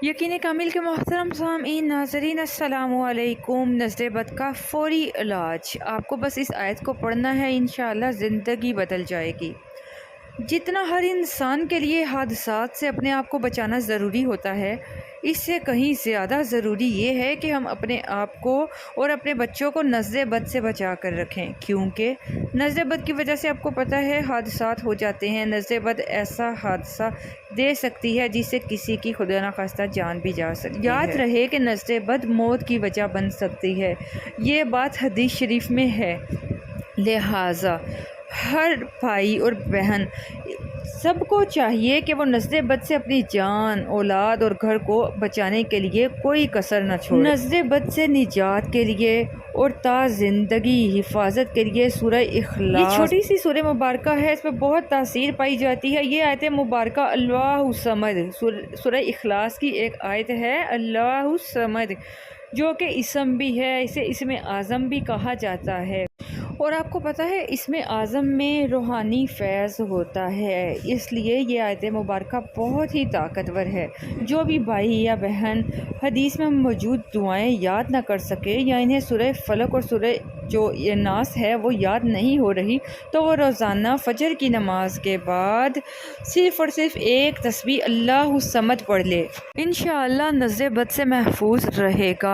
यकीन कामिल के मोहतरम सामीन नाज़रीन अस्सलामु अलैकुम। नज़र बद का फ़ौरी इलाज। आपको बस इस आयत को पढ़ना है, इंशाअल्लाह ज़िंदगी बदल जाएगी। जितना हर इंसान के लिए हादसात से अपने आप को बचाना ज़रूरी होता है, इससे कहीं ज़्यादा ज़रूरी ये है कि हम अपने आप को और अपने बच्चों को नज़र बद से बचा कर रखें, क्योंकि नज़र बद की वजह से आपको पता है हादसात हो जाते हैं। नज़र बद ऐसा हादसा दे सकती है जिससे किसी की खुदा न खास्ता जान भी जा सकती है। याद रहे कि नज़र बद मौत की वजह बन सकती है, ये बात हदीस शरीफ में है। लिहाजा हर भाई और बहन सबको चाहिए कि वो नज़र बद से अपनी जान, औलाद और घर को बचाने के लिए कोई कसर न छोड़े। नज़र बद से निजात के लिए और ता ज़िंदगी हिफाजत के लिए सूरह इखलास, ये छोटी सी सूरह मुबारक है, इसमें बहुत तासीर पाई जाती है। ये आयत मुबारक अल्लाहु समद, सूरह इखलास की एक आयत है, अल्लाहु समद, जो कि इसम भी है, इसे इसमें आज़म भी कहा जाता है। और आपको पता है इसमें आज़म में रूहानी फैज़ होता है, इसलिए ये आयत मुबारक बहुत ही ताकतवर है। जो भी भाई या बहन हदीस में मौजूद दुआएं याद ना कर सके या इन्हें सूरह फलक और सूरह जो ये नास है वो याद नहीं हो रही, तो वो रोज़ाना फजर की नमाज के बाद सिर्फ़ और सिर्फ एक तस्बीह अल्लाहु समद पढ़ ले। इंशाअल्लाह नज़र बद से महफूज रहेगा।